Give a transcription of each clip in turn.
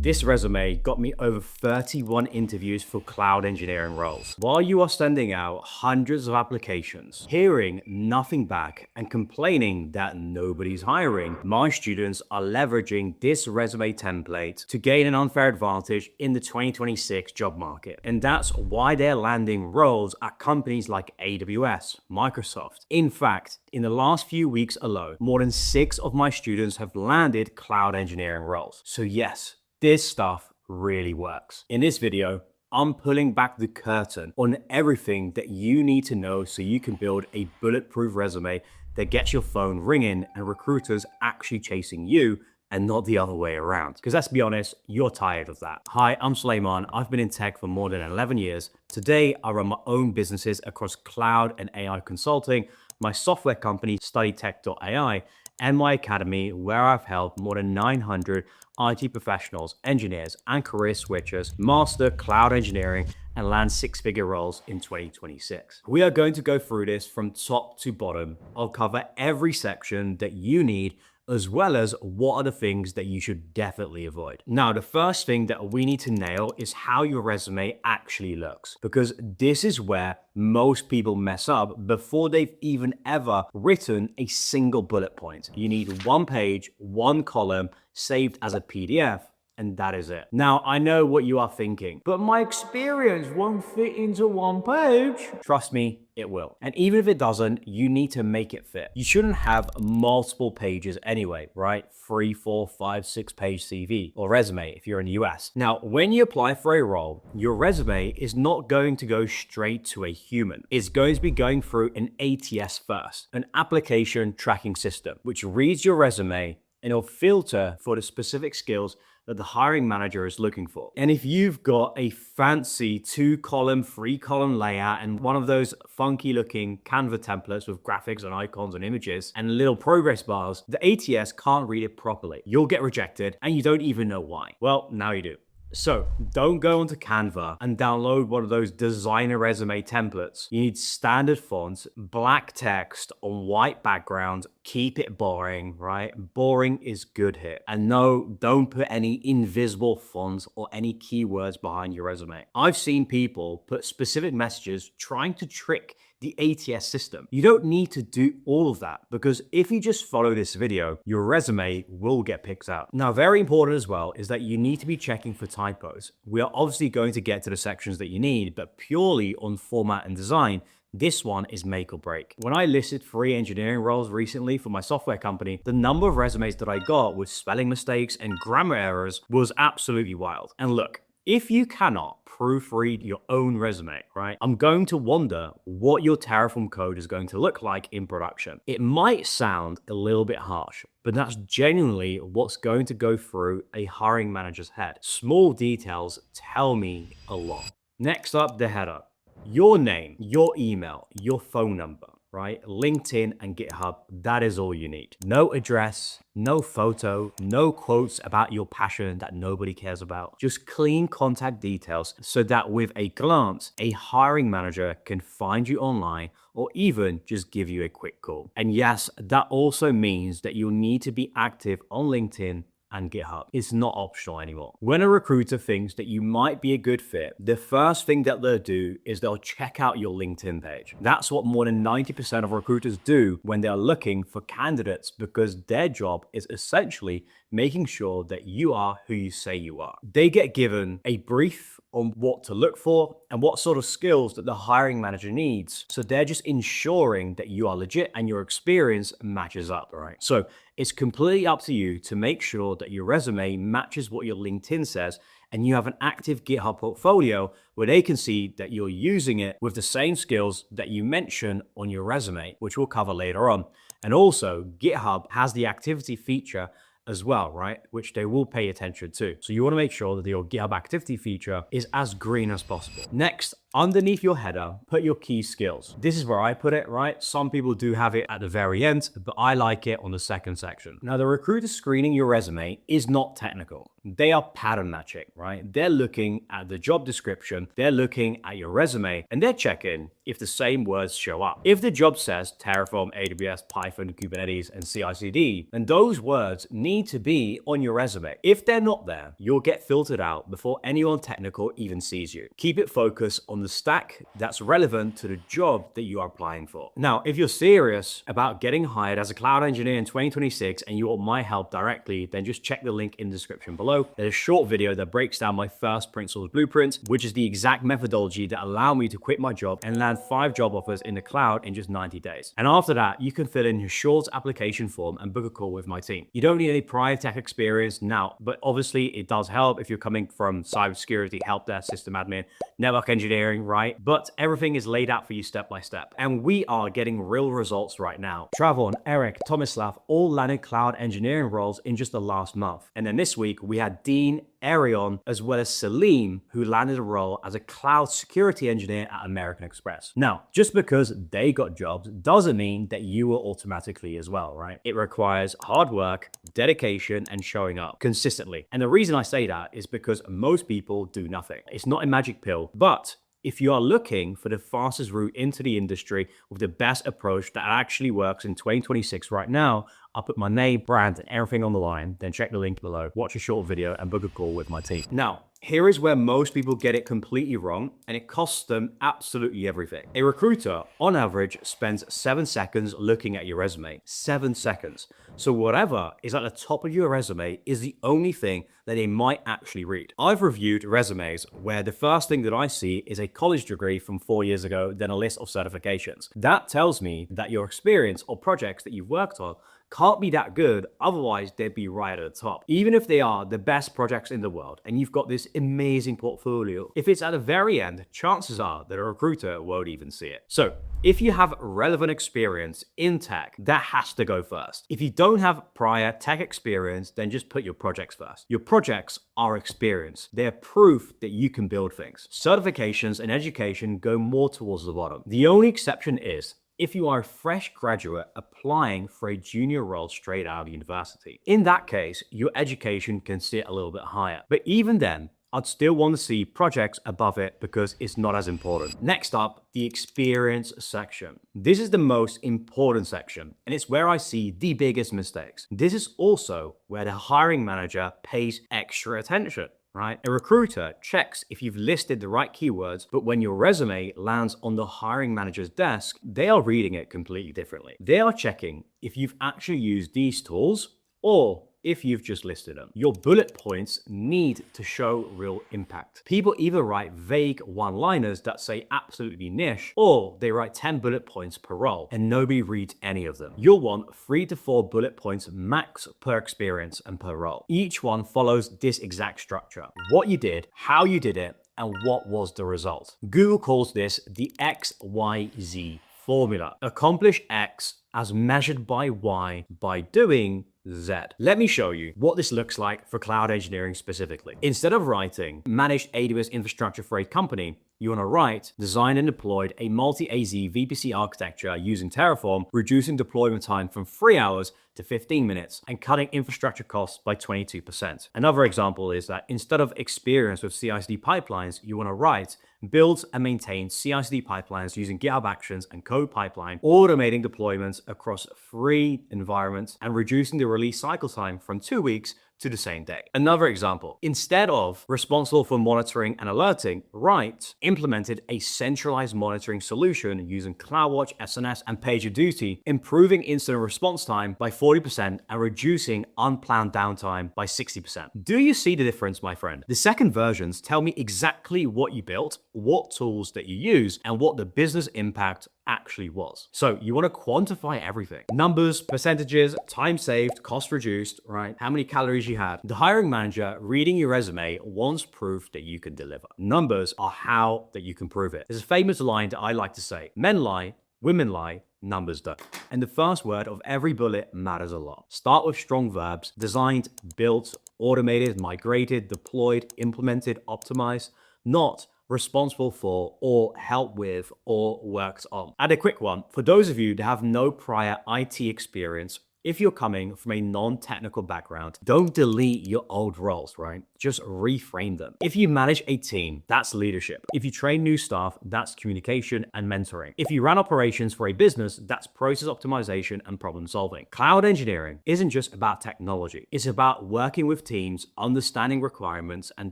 This resume got me over 31 interviews for cloud engineering roles. While you are sending out hundreds of applications, hearing nothing back and complaining that nobody's hiring, my students are leveraging this resume template to gain an unfair advantage in the 2026 job market. And that's why they're landing roles at companies like AWS, Microsoft. In fact, in the last few weeks alone, more than 6 of my students have landed cloud engineering roles. So yes, this stuff really works. In this video, I'm pulling back the curtain on everything that you need to know so you can build a bulletproof resume that gets your phone ringing and recruiters actually chasing you and not the other way around. Because let's be honest, you're tired of that. Hi, I'm Suleiman. I've been in tech for more than 11 years. Today, I run my own businesses across cloud and AI consulting, my software company, studytech.ai, and my academy, where I've helped more than 900 IT professionals, engineers, and career switchers master cloud engineering and land 6-figure roles in 2026. We are going to go through this from top to bottom. I'll cover every section that you need, as well as what are the things that you should definitely avoid. Now, the first thing that we need to nail is how your resume actually looks, because this is where most people mess up before they've even ever written a single bullet point. You need one page, one column, saved as a PDF, and that is it. Now, I know what you are thinking, but my experience won't fit into one page. Trust me, it will. And even if it doesn't, you need to make it fit. You shouldn't have multiple pages anyway, right? 3, 4, 5, 6 page CV or resume if you're in the US. Now, when you apply for a role, your resume is not going to go straight to a human. It's going to be going through an ATS first, an application tracking system, which reads your resume and it'll filter for the specific skills that the hiring manager is looking for. And if you've got a fancy 2-column, 3-column layout and one of those funky looking Canva templates with graphics and icons and images and little progress bars, the ATS can't read it properly. You'll get rejected and you don't even know why. Well, now you do. So don't go onto Canva and download one of those designer resume templates. You need standard fonts, black text on white background. Keep it boring, right? Boring is good here. And no, don't put any invisible fonts or any keywords behind your resume. I've seen people put specific messages trying to trick the ATS system. You don't need to do all of that, because if you just follow this video, your resume will get picked out. Now, very important as well is that you need to be checking for typos. We are obviously going to get to the sections that you need, but purely on format and design, this one is make or break. When I listed 3 engineering roles recently for my software company, the number of resumes that I got with spelling mistakes and grammar errors was absolutely wild. And look, if you cannot proofread your own resume, right, I'm going to wonder what your Terraform code is going to look like in production. It might sound a little bit harsh, but that's genuinely what's going to go through a hiring manager's head. Small details tell me a lot. Next up, the header. Your name, your email, your phone number, right? LinkedIn and GitHub, that is all you need. No address, no photo, no quotes about your passion that nobody cares about. Just clean contact details so that with a glance, a hiring manager can find you online or even just give you a quick call. And yes, that also means that you'll need to be active on LinkedIn and GitHub. It's not optional anymore. When a recruiter thinks that you might be a good fit, the first thing that they'll do is they'll check out your LinkedIn page. That's what more than 90% of recruiters do when they're looking for candidates, because their job is essentially making sure that you are who you say you are. They get given a brief on what to look for and what sort of skills that the hiring manager needs. So they're just ensuring that you are legit and your experience matches up, right? So it's completely up to you to make sure that your resume matches what your LinkedIn says and you have an active GitHub portfolio where they can see that you're using it with the same skills that you mention on your resume, which we'll cover later on. And also, GitHub has the activity feature as well, right? Which they will pay attention to. So you want to make sure that your GitHub activity feature is as green as possible. Next, underneath your header, put your key skills. This is where I put it, right? Some people do have it at the very end, but I like it on the second section. Now, the recruiter screening your resume is not technical. They are pattern matching, right? They're looking at the job description, they're looking at your resume, and they're checking if the same words show up. If the job says Terraform, AWS, Python, Kubernetes, and CI/CD, then those words need to be on your resume. If they're not there, you'll get filtered out before anyone technical even sees you. Keep it focused on the stack that's relevant to the job that you are applying for. Now, if you're serious about getting hired as a cloud engineer in 2026 and you want my help directly, then just check the link in the description below. There's a short video that breaks down my first principles blueprint, which is the exact methodology that allowed me to quit my job and land 5 job offers in the cloud in just 90 days. And after that, you can fill in your short application form and book a call with my team. You don't need any prior tech experience now, but obviously it does help if you're coming from cybersecurity, help desk, system admin, network engineering, right? But everything is laid out for you step by step. And we are getting real results right now. Travon, Eric, Tomislav all landed cloud engineering roles in just the last month. And then this week, we had Dean, Arion, as well as Salim, who landed a role as a cloud security engineer at American Express. Now, just because they got jobs doesn't mean that you will automatically as well, right? It requires hard work, dedication, and showing up consistently. And the reason I say that is because most people do nothing. It's not a magic pill, but if you are looking for the fastest route into the industry with the best approach that actually works in 2026 right now, I'll put my name, brand, and everything on the line, then check the link below, watch a short video, and book a call with my team. Now, here is where most people get it completely wrong, and it costs them absolutely everything. A recruiter, on average, spends 7 seconds looking at your resume. 7 seconds. So whatever is at the top of your resume is the only thing that they might actually read. I've reviewed resumes where the first thing that I see is a college degree from 4 years ago, then a list of certifications. That tells me that your experience or projects that you've worked on can't be that good, otherwise they'd be right at the top. Even if they are the best projects in the world and you've got this amazing portfolio, if it's at the very end, chances are that a recruiter won't even see it. So if you have relevant experience in tech, that has to go first. If you don't have prior tech experience, then just put your projects first. Your projects are experience. They're proof that you can build things. Certifications and education go more towards the bottom. The only exception is if you are a fresh graduate applying for a junior role straight out of university. In that case, your education can sit a little bit higher. But even then, I'd still want to see projects above it because it's not as important. Next up, the experience section. This is the most important section, and it's where I see the biggest mistakes. This is also where the hiring manager pays extra attention. Right? A recruiter checks if you've listed the right keywords, but when your resume lands on the hiring manager's desk, they are reading it completely differently. They are checking if you've actually used these tools or if you've just listed them. Your bullet points need to show real impact. People either write vague one-liners that say absolutely niche, or they write 10 bullet points per role and nobody reads any of them. You'll want 3 to 4 bullet points max per experience and per role. Each one follows this exact structure: what you did, how you did it, and what was the result. Google calls this the XYZ formula. Accomplish X as measured by Y by doing Z. Let me show you what this looks like for cloud engineering specifically. Instead of writing managed AWS infrastructure for a company, you want to write designed and deployed a multi-AZ VPC architecture using Terraform, reducing deployment time from 3 hours to 15 minutes and cutting infrastructure costs by 22%. Another example is that instead of experience with CI/CD pipelines, you want to write build and maintain CI/CD pipelines using GitHub Actions and Code Pipeline, automating deployments across 3 environments and reducing the release cycle time from 2 weeks to the same day. Another example, instead of responsible for monitoring and alerting, write implemented a centralized monitoring solution using CloudWatch, SNS, and PagerDuty, improving incident response time by 40% and reducing unplanned downtime by 60%. Do you see the difference, my friend? The second versions tell me exactly what you built, what tools that you use, and what the business impact actually was. So you want to quantify everything. Numbers, percentages, time saved, cost reduced, right? How many calories you had. The hiring manager reading your resume wants proof that you can deliver. Numbers are how that you can prove it. There's a famous line that I like to say: men lie, women lie, numbers don't. And the first word of every bullet matters a lot. Start with strong verbs: designed, built, automated, migrated, deployed, implemented, optimized, not responsible for, or helped with, or worked on. And a quick one, for those of you that have no prior IT experience, if you're coming from a non-technical background, don't delete your old roles, right? Just reframe them. If you manage a team, that's leadership. If you train new staff, that's communication and mentoring. If you run operations for a business, that's process optimization and problem solving. Cloud engineering isn't just about technology. It's about working with teams, understanding requirements, and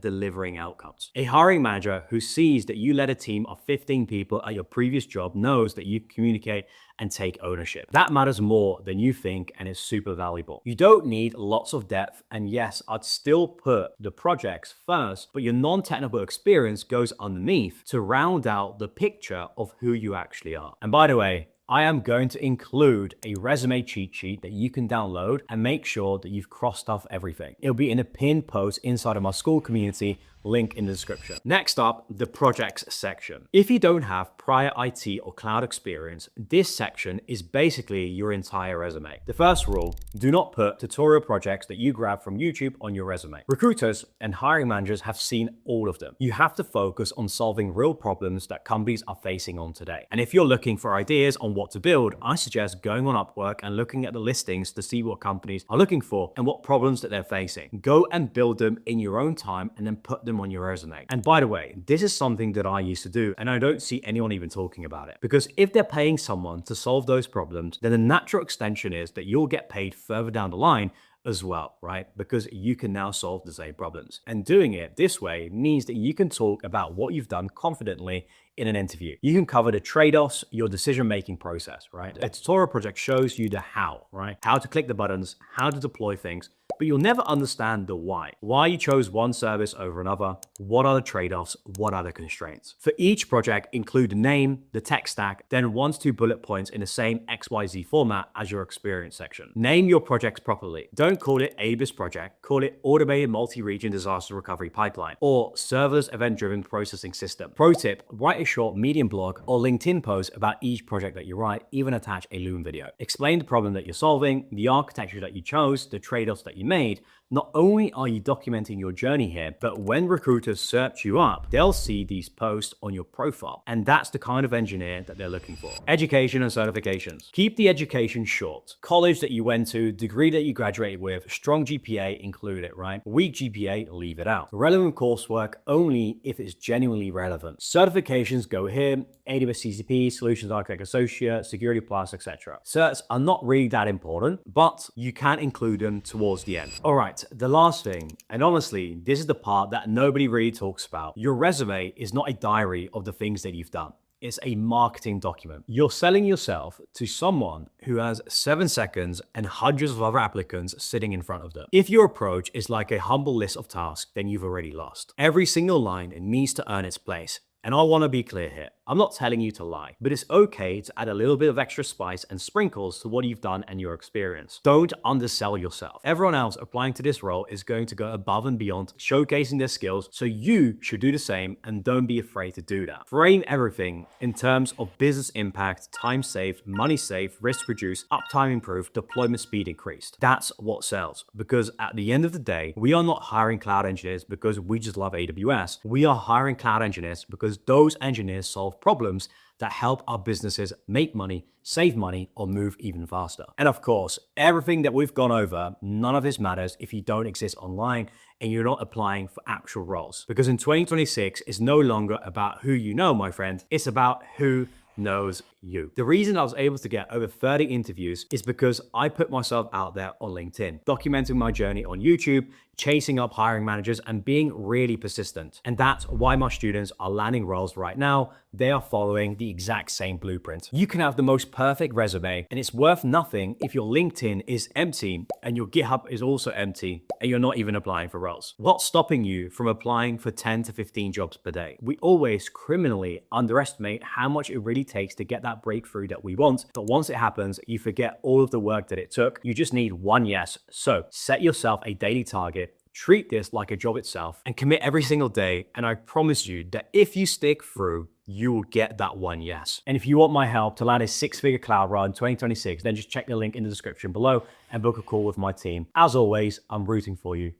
delivering outcomes. A hiring manager who sees that you led a team of 15 people at your previous job knows that you communicate and take ownership. That matters more than you think and is super valuable. You don't need lots of depth, and yes, I'd still put the projects first, but your non-technical experience goes underneath to round out the picture of who you actually are. And by the way, I am going to include a resume cheat sheet that you can download and make sure that you've crossed off everything. It'll be in a pinned post inside of my school community, link in the description. Next up, the projects section. If you don't have prior IT or cloud experience, this section is basically your entire resume. The first rule, do not put tutorial projects that you grab from YouTube on your resume. Recruiters and hiring managers have seen all of them. You have to focus on solving real problems that companies are facing on today. And if you're looking for ideas on what to build, I suggest going on Upwork and looking at the listings to see what companies are looking for and what problems that they're facing. Go and build them in your own time and then put them on your resume. And by the way, this is something that I used to do, and I don't see anyone even talking about it. Because if they're paying someone to solve those problems, then the natural extension is that you'll get paid further down the line as well, right? Because you can now solve the same problems. And doing it this way means that you can talk about what you've done confidently in an interview. You can cover the trade-offs, your decision-making process, right? A tutorial project shows you the how, right? How to click the buttons, how to deploy things, but you'll never understand the why. Why you chose one service over another, what are the trade-offs, what are the constraints. For each project, include the name, the tech stack, then 1 to 2 bullet points in the same XYZ format as your experience section. Name your projects properly. Don't call it AWS project, call it Automated Multi-Region Disaster Recovery Pipeline or Serverless Event-Driven Processing System. Pro tip, write a short Medium blog or LinkedIn post about each project that you write, even attach a Loom video. Explain the problem that you're solving, the architecture that you chose, the trade-offs that you made. Not only are you documenting your journey here, but when recruiters search you up, they'll see these posts on your profile. And that's the kind of engineer that they're looking for. Education and certifications. Keep the education short. College that you went to, degree that you graduated with, strong GPA, include it, right? Weak GPA, leave it out. Relevant coursework only if it's genuinely relevant. Certifications go here, AWS CCP, Solutions Architect Associate, Security Plus, etc. Certs are not really that important, but you can include them towards the end. All right, the last thing, and honestly, this is the part that nobody really talks about. Your resume is not a diary of the things that you've done. It's a marketing document. You're selling yourself to someone who has 7 seconds and hundreds of other applicants sitting in front of them. If your approach is like a humble list of tasks, then you've already lost. Every single line needs to earn its place. And I want to be clear here. I'm not telling you to lie, but it's okay to add a little bit of extra spice and sprinkles to what you've done and your experience. Don't undersell yourself. Everyone else applying to this role is going to go above and beyond, showcasing their skills, so you should do the same and don't be afraid to do that. Frame everything in terms of business impact, time saved, money saved, risk reduced, uptime improved, deployment speed increased. That's what sells, because at the end of the day, we are not hiring cloud engineers because we just love AWS. We are hiring cloud engineers because those engineers solve problems that help our businesses make money, save money, or move even faster. And of course, everything that we've gone over, none of this matters if you don't exist online and you're not applying for actual roles. Because in 2026, it's no longer about who you know, my friend. It's about who knows you. The reason I was able to get over 30 interviews is because I put myself out there on LinkedIn, documenting my journey on YouTube, chasing up hiring managers, and being really persistent. And that's why my students are landing roles right now. They are following the exact same blueprint. You can have the most perfect resume, and it's worth nothing if your LinkedIn is empty and your GitHub is also empty and you're not even applying for roles. What's stopping you from applying for 10 to 15 jobs per day? We always criminally underestimate how much it really takes to get that breakthrough that we want. But once it happens, you forget all of the work that it took. You just need one yes. So set yourself a daily target. Treat this like a job itself and commit every single day. And I promise you that if you stick through, you will get that one yes. And if you want my help to land a 6-figure cloud role in 2026, then just check the link in the description below and book a call with my team. As always, I'm rooting for you.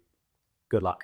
Good luck.